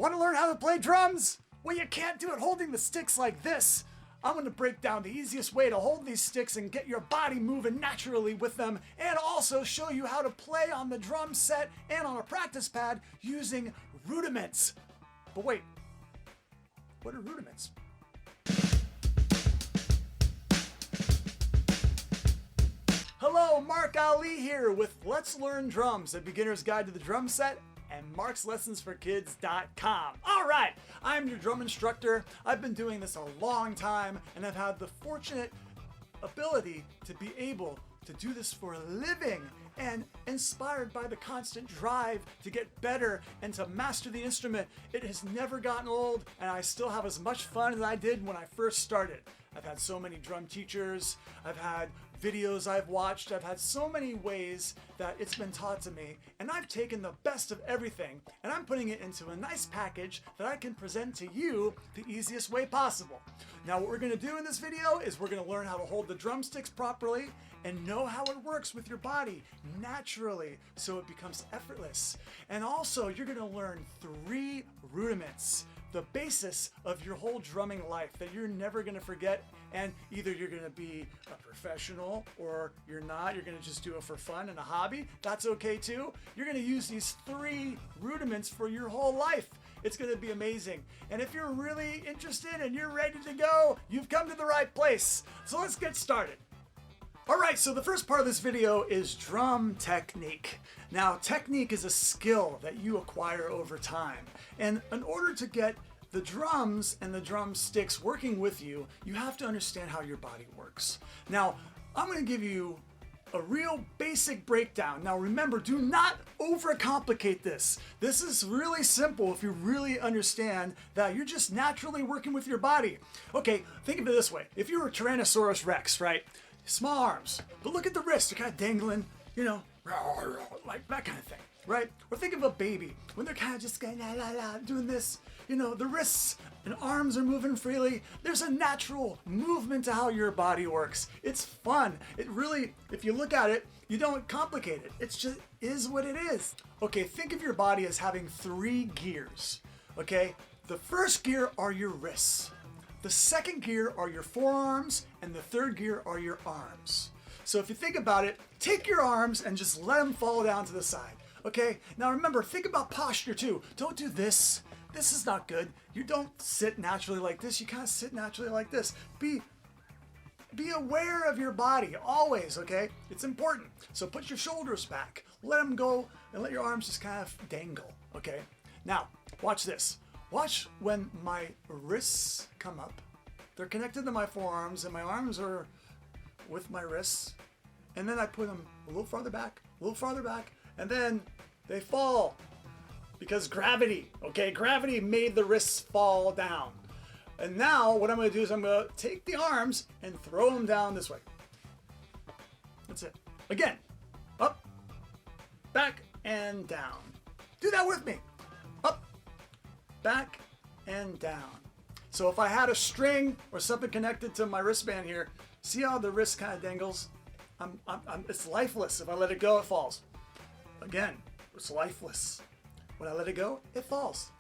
Want to learn how to play drums? Well, you can't do it holding the sticks like this. I'm going to break down the easiest way to hold these sticks and get your body moving naturally with them, and also show you how to play on the drum set and on a practice pad using rudiments. But wait, what are rudiments? Hello, Mark Allee here with Let's Learn Drums, a beginner's guide to the drum set, and markslessonsforkids.com. All right, I'm your drum instructor. I've been doing this a long time, and I've had the fortunate ability to be able to do this for a living, and inspired by the constant drive to get better and to master the instrument. It has never gotten old, and I still have as much fun as I did when I first started. I've had so many drum teachers, I've had videos I've watched, I've had so many ways that it's been taught to me, and I've taken the best of everything and I'm putting it into a nice package that I can present to you the easiest way possible. Now what we're going to do in this video is we're going to learn how to hold the drumsticks properly and know how it works with your body naturally so it becomes effortless. And also you're going to learn 3 rudiments, the basis of your whole drumming life that you're never going to forget, and either you're going to be a professional or you're not, you're going to just do it for fun and a hobby. That's okay too. You're going to use these 3 rudiments for your whole life. It's going to be amazing. And if you're really interested and you're ready to go, you've come to the right place. So let's get started. Alright, so the first part of this video is drum technique. Now, technique is a skill that you acquire over time. And in order to get the drums and the drumsticks working with you, you have to understand how your body works. Now, I'm going to give you a real basic breakdown. Now remember, do not overcomplicate this. This is really simple if you really understand that you're just naturally working with your body. Okay, think of it this way. If you were a Tyrannosaurus Rex, right? Small arms, but look at the wrists, they're kind of dangling, you know, like that kind of thing, right? Or think of a baby, when they're kind of just going doing this, you know, the wrists and arms are moving freely. There's a natural movement to how your body works. It's fun. It really, if you look at it, you don't complicate it. It's just is what it is. Okay, think of your body as having 3 gears, okay? The first gear are your wrists. The second gear are your forearms, and the third gear are your arms. So if you think about it, take your arms and just let them fall down to the side. Okay? Now remember, think about posture too. Don't do this. This is not good. You don't sit naturally like this. You kind of sit naturally like this. Be aware of your body always, okay? It's important. So put your shoulders back. Let them go and let your arms just kind of dangle, okay? Now, watch this. Watch when my wrists come up. They're connected to my forearms and my arms are with my wrists. And then I put them a little farther back, and then they fall. Because gravity, okay? Gravity made the wrists fall down. And now what I'm gonna do is I'm gonna take the arms and throw them down this way. That's it. Again, up, back, and down. Do that with me. Up, back, and down. So if I had a string or something connected to my wristband here, see how the wrist kind of dangles? It's lifeless. If I let it go, it falls. Again, it's lifeless. When I let it go, it falls.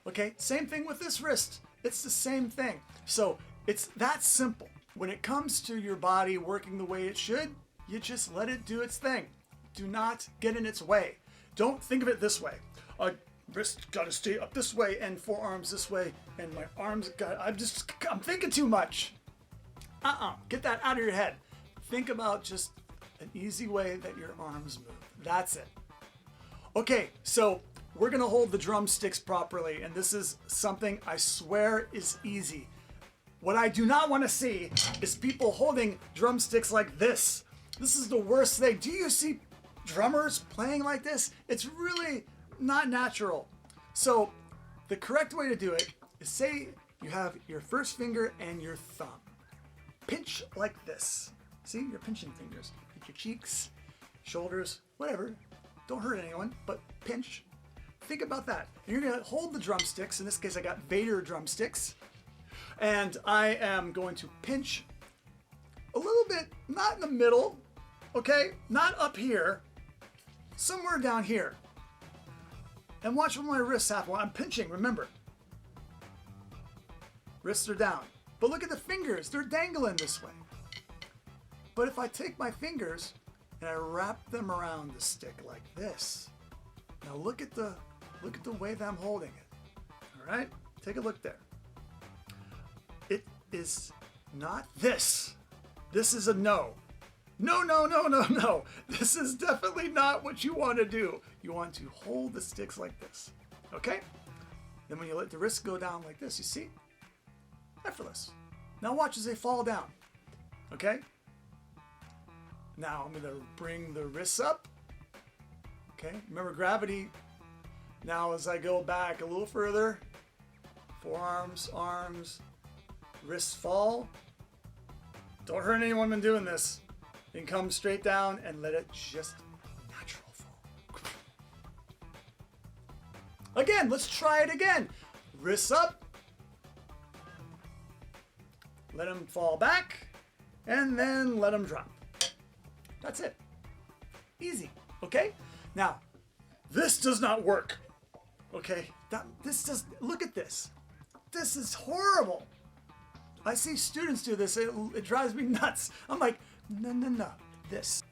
Okay, same thing with this wrist. It's the same thing. So it's that simple. When it comes to your body working the way it should, you just let it do its thing. Do not get in its way. Don't think of it this way. Wrist gotta stay up this way and forearms this way and my arms I'm thinking too much. Get that out of your head. Think about just an easy way that your arms move. That's it. Okay, so we're gonna hold the drumsticks properly, and this is something I swear is easy. What I do not want to see is people holding drumsticks like this. This is the worst thing. Do you see drummers playing like this? It's really not natural. So the correct way to do it is, say you have your first finger and your thumb. Pinch like this. See, you're pinching fingers. Pinch your cheeks, shoulders, whatever. Don't hurt anyone, but pinch. Think about that. And you're gonna hold the drumsticks. In this case, I got Vater drumsticks. And I am going to pinch a little bit, not in the middle, okay? Not up here, somewhere down here. And watch what my wrists happen. I'm pinching, remember. Wrists are down. But look at the fingers, they're dangling this way. But if I take my fingers and I wrap them around the stick like this, now look at the way that I'm holding it. All right, take a look there. It is not this. This is a no. No, no, no, no, no. This is definitely not what you want to do. You want to hold the sticks like this, okay? Then when you let the wrists go down like this, you see? Effortless. Now watch as they fall down, okay? Now I'm gonna bring the wrists up, okay? Remember gravity. Now as I go back a little further, forearms, arms, wrists fall. Don't hurt anyone when doing this. Then come straight down and let it just natural fall. Again, let's try it again. Wrists up. Let them fall back. And then let them drop. That's it. Easy, okay? Now, this does not work, okay? Look at this. This is horrible. I see students do this, it drives me nuts. I'm like, no, no, no, this.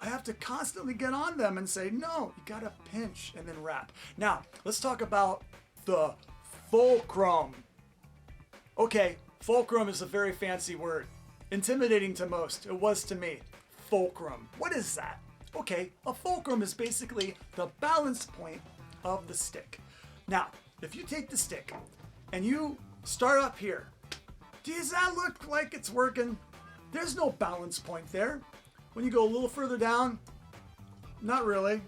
I have to constantly get on them and say, no, you gotta pinch and then wrap. Now, let's talk about the fulcrum. Okay, fulcrum is a very fancy word. Intimidating to most, it was to me. Fulcrum, what is that? Okay, a fulcrum is basically the balance point of the stick. Now, if you take the stick and you start up here, does that look like it's working? There's no balance point there. When you go a little further down, not really.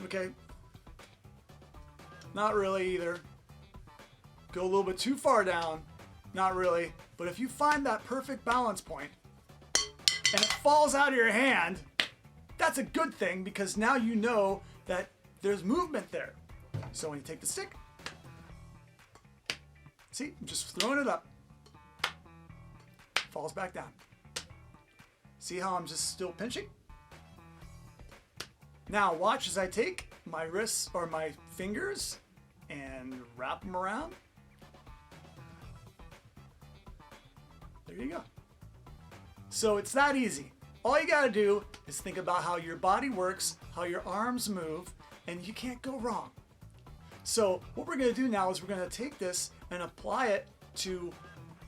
Okay. Not really either. Go a little bit too far down, not really. But if you find that perfect balance point and it falls out of your hand, that's a good thing because now you know that there's movement there. So when you take the stick, see, I'm just throwing it up. Falls back down. See how I'm just still pinching? Now watch as I take my wrists or my fingers and wrap them around. There you go. So it's that easy. All you gotta do is think about how your body works, how your arms move, and you can't go wrong. So what we're gonna do now is we're gonna take this and apply it to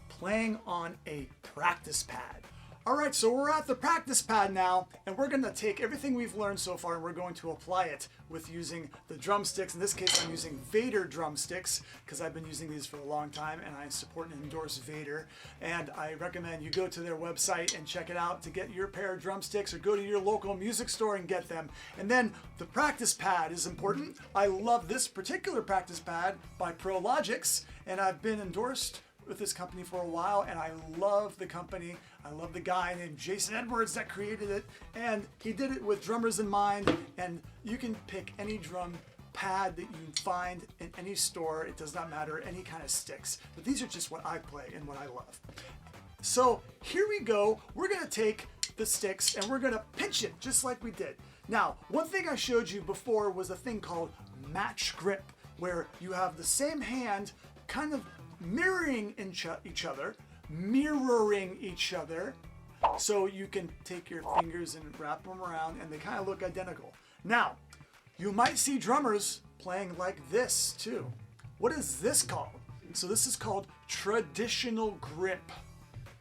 playing on a practice pad. All right, so we're at the practice pad now, and we're gonna take everything we've learned so far and we're going to apply it with using the drumsticks. In this case, I'm using Vater drumsticks because I've been using these for a long time and I support and endorse Vater. And I recommend you go to their website and check it out to get your pair of drumsticks or go to your local music store and get them. And then the practice pad is important. I love this particular practice pad by Prologix, and I've been endorsed with this company for a while, and I love the company. I love the guy named Jason Edwards that created it, and he did it with drummers in mind. And you can pick any drum pad that you find in any store. It does not matter, any kind of sticks. But these are just what I play and what I love. So here we go. We're gonna take the sticks and we're gonna pinch it just like we did. Now, one thing I showed you before was a thing called match grip, where you have the same hand kind of mirroring each other, so you can take your fingers and wrap them around and they kind of look identical. Now, you might see drummers playing like this too. What is this called? So this is called traditional grip.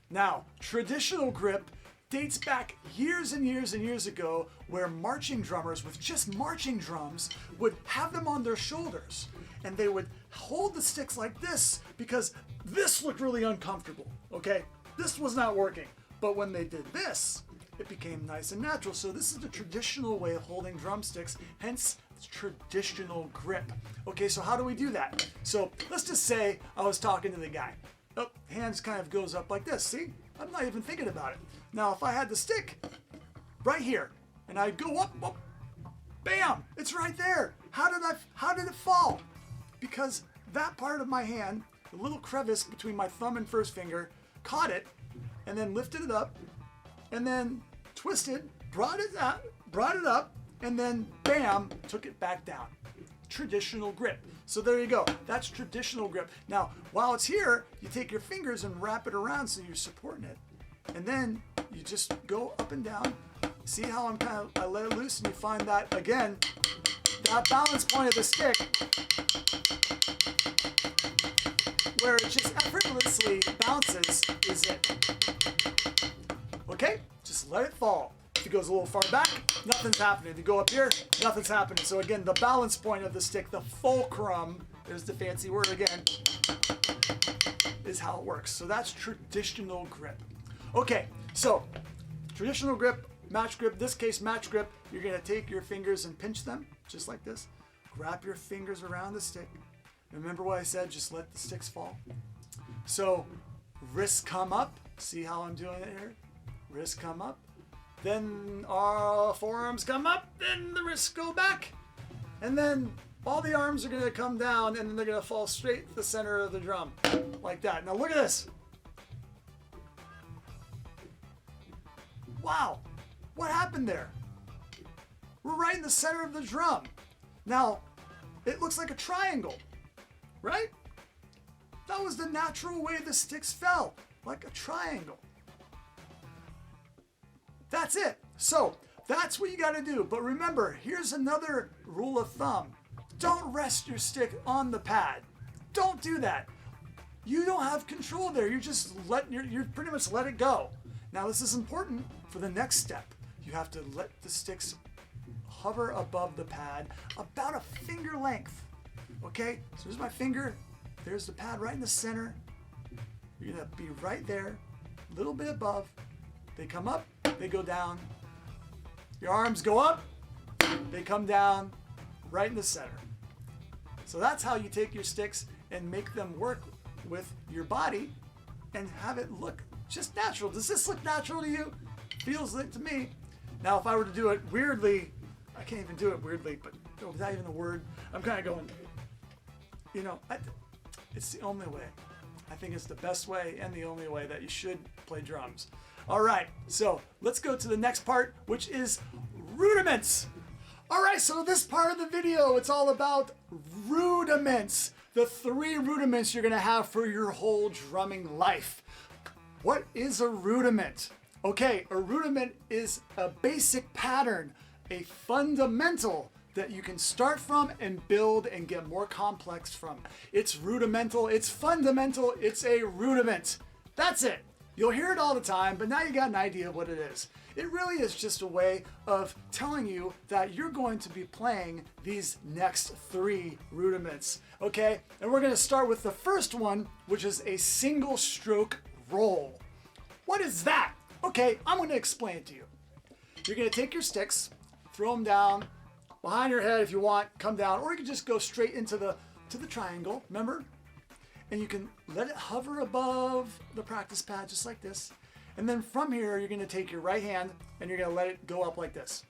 Now, traditional grip dates back years and years and years ago, where marching drummers with just marching drums would have them on their shoulders and they would hold the sticks like this because this looked really uncomfortable, okay? This was not working. But when they did this, it became nice and natural. So this is the traditional way of holding drumsticks, hence traditional grip. Okay, so how do we do that? So let's just say I was talking to the guy. Oh, hands kind of goes up like this, see? I'm not even thinking about it. Now if I had the stick right here and I go up, bam, it's right there. How did it fall? Because that part of my hand, the little crevice between my thumb and first finger, caught it and then lifted it up and then twisted, brought it up, and then bam, took it back down. traditional grip. So there you go. That's traditional grip. Now, while it's here, you take your fingers and wrap it around so you're supporting it. And then you just go up and down. See how I let it loose, and you find that, again, that balance point of the stick where it just effortlessly bounces is it. Okay? Just let it fall. If it goes a little far back, nothing's happening. If you go up here, nothing's happening. So again, the balance point of the stick, the fulcrum, there's the fancy word again, is how it works. So that's traditional grip. Okay, so traditional grip, match grip, this case match grip, you're gonna take your fingers and pinch them, just like this. Wrap your fingers around the stick. Remember what I said, just let the sticks fall. So wrists come up, see how I'm doing it here? Wrists come up. Then our forearms come up, then the wrists go back. And then all the arms are gonna come down and then they're gonna fall straight to the center of the drum, like that. Now look at this. Wow, what happened there? We're right in the center of the drum. Now, it looks like a triangle, right? That was the natural way the sticks fell, like a triangle. That's it. So that's what you got to do. But remember, here's another rule of thumb. Don't rest your stick on the pad. Don't do that. You don't have control there. You're just you're pretty much let it go. Now this is important for the next step. You have to let the sticks hover above the pad about a finger length. Okay? So here's my finger. There's the pad right in the center. You're gonna be right there, a little bit above. They come up, they go down. Your arms go up, they come down, right in the center. So that's how you take your sticks and make them work with your body and have it look just natural. Does this look natural to you? Feels like to me. Now, if I were to do it weirdly, I can't even do it weirdly, but without even the word, I'm kind of going, you know, it's the only way. I think it's the best way and the only way that you should play drums. All right, so let's go to the next part, which is rudiments. All right, so this part of the video, it's all about rudiments. The 3 rudiments you're gonna have for your whole drumming life. What is a rudiment? Okay, a rudiment is a basic pattern, a fundamental that you can start from and build and get more complex from. It's rudimental, it's fundamental, it's a rudiment. That's it. You'll hear it all the time, but now you got an idea of what it is. It really is just a way of telling you that you're going to be playing these next 3 rudiments, okay? And we're gonna start with the first one, which is a single stroke roll. What is that? Okay, I'm gonna explain it to you. You're gonna take your sticks, throw them down, behind your head if you want, come down, or you can just go straight into the triangle, remember? And you can let it hover above the practice pad just like this. And then from here, you're gonna take your right hand and you're gonna let it go up like this.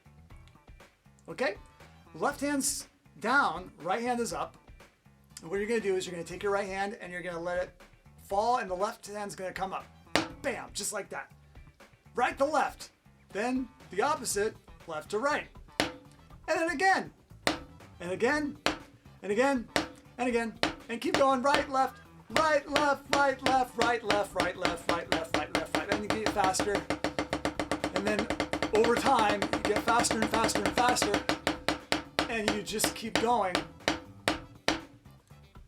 Okay? Left hand's down, right hand is up. And what you're gonna do is you're gonna take your right hand and you're gonna let it fall and the left hand's gonna come up. Bam, just like that. Right to left. Then the opposite, left to right. And then again. And again. And again. And again. And keep going, right, left, right, left, right, left, right, left, right, left, right, left, right, left, right. And you get faster. And then over time, you get faster and faster and faster. And you just keep going.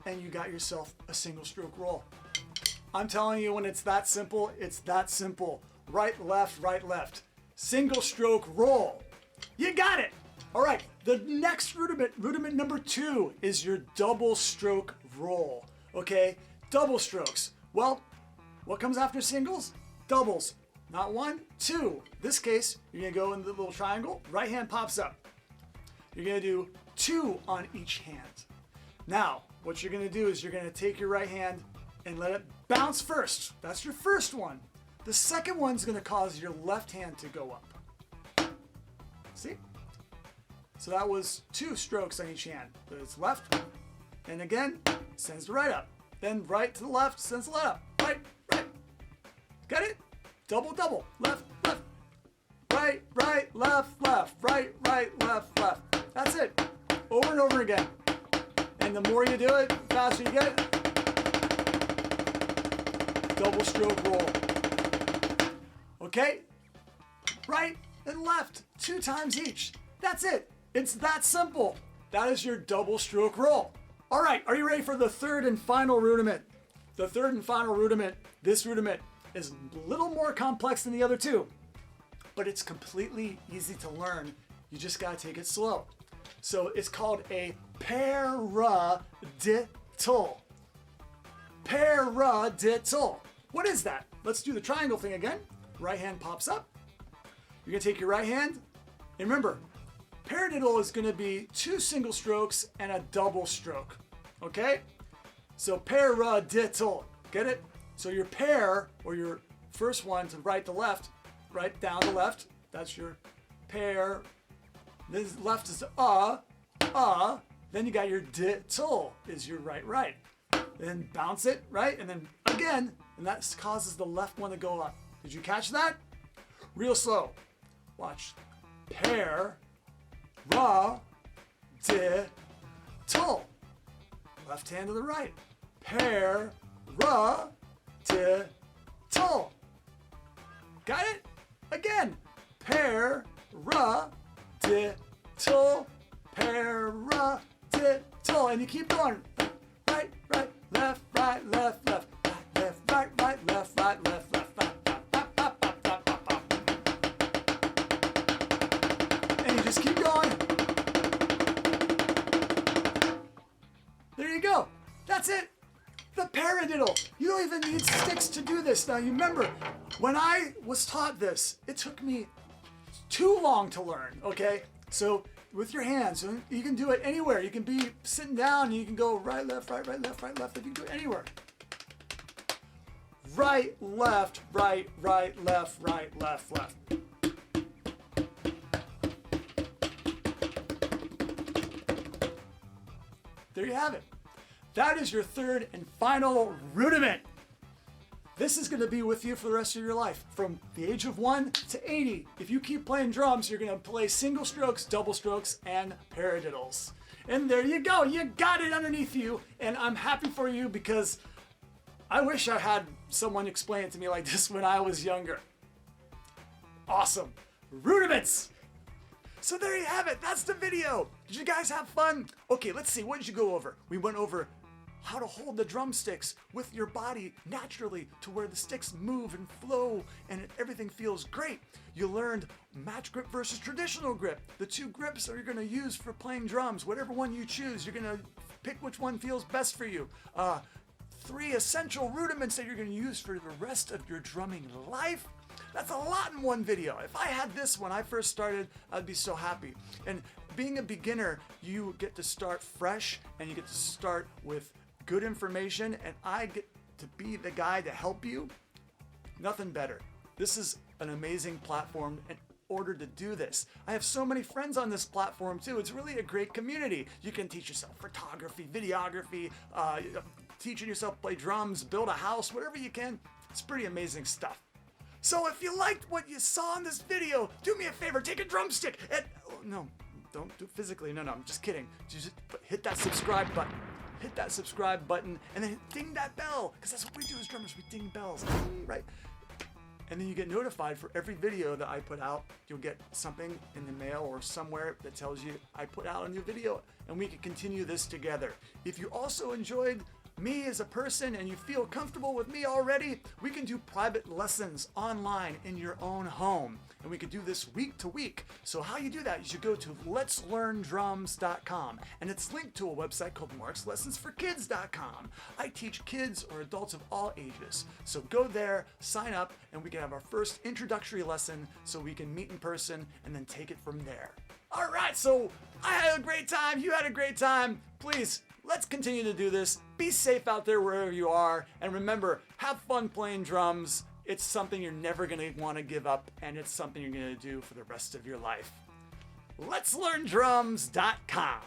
And you got yourself a single stroke roll. I'm telling you, when it's that simple, it's that simple. Right, left. Single stroke roll. You got it. All right, the next rudiment number 2 is your double stroke roll, okay? Double strokes. Well, what comes after singles? Doubles. Not 1, 2. This case, you're gonna go in the little triangle, right hand pops up. You're gonna do 2 on each hand. Now, what you're gonna do is you're gonna take your right hand and let it bounce first. That's your first one. The second one's gonna cause your left hand to go up. See? So that was 2 strokes on each hand. It's left, and again, sends the right up. Then right to the left, sends the left up. Right. Got it? Double, left. Right, left, right, left. That's it. Over and over again. And the more you do it, the faster you get. Double stroke roll. Okay? Right and left, 2 times each. That's it. It's that simple. That is your double stroke roll. All right, are you ready for the third and final rudiment? The third and final rudiment, this rudiment is a little more complex than the other two, but it's completely easy to learn. You just gotta take it slow. So it's called a paradiddle. Paradiddle. What is that? Let's do the triangle thing again. Right hand pops up. You're gonna take your right hand, and remember, paradiddle is gonna be 2 single strokes and a double stroke, okay? So paradiddle, get it? So your pair, or your first one to right to left, right down to left, that's your pair. This left is then you got your diddle, is your right. Then bounce it, right? And then again, and that causes the left one to go up. Did you catch that? Real slow. Watch. Pair, diddle. Left hand to the right. Pair, diddle. Got it? Again. Pair, diddle, diddle. And you keep going. Right, left, right, left, left, right, left, right, left. And you just keep going. There you go. That's it. The paradiddle. You don't even need sticks to do this. Now you remember, when I was taught this, it took me too long to learn, okay? So with your hands, you can do it anywhere. You can be sitting down and you can go right, left, right, left, right, left. You can do it anywhere. Right, left, left. There you have it. That is your third and final rudiment. This is going to be with you for the rest of your life, from the age of 1 to 80. If you keep playing drums, you're going to play single strokes, double strokes, and paradiddles. And there you go. You got it underneath you, and I'm happy for you because I wish I had someone explain it to me like this when I was younger. Awesome. Rudiments. So there you have it. That's the video. Did you guys have fun? Okay, let's see. What did you go over? We went over how to hold the drumsticks with your body naturally to where the sticks move and flow and everything feels great. You learned match grip versus traditional grip. The 2 grips that you're going to use for playing drums. Whatever one you choose, you're going to pick which one feels best for you. 3 essential rudiments that you're going to use for the rest of your drumming life. That's a lot in one video. If I had this when I first started, I'd be so happy. And being a beginner, you get to start fresh and you get to start with good information, and I get to be the guy to help you. Nothing better. This is an amazing platform in order to do this. I have so many friends on this platform too. It's really a great community. You can teach yourself photography, videography, teaching yourself to play drums, build a house, whatever you can. It's pretty amazing stuff. So if you liked what you saw in this video, do me a favor, take a drumstick and, no, don't do it physically. No, I'm just kidding. Just hit that subscribe button. Hit that subscribe button and then ding that bell, because that's what we do as drummers. We ding bells, right? And then you get notified for every video that I put out. You'll get something in the mail or somewhere that tells you I put out a new video, and we can continue this together. If you also enjoyed me as a person and you feel comfortable with me already, we can do private lessons online in your own home, and we can do this week to week. So how you do that is you go to letslearndrums.com, and it's linked to a website called markslessonsforkids.com. I teach kids or adults of all ages, so go there, sign up, and we can have our first introductory lesson so we can meet in person and then take it from there. All right, so I had a great time, you had a great time. Please, let's continue to do this. Be safe out there wherever you are. And remember, have fun playing drums. It's something you're never going to want to give up, and it's something you're going to do for the rest of your life. Letslearndrums.com.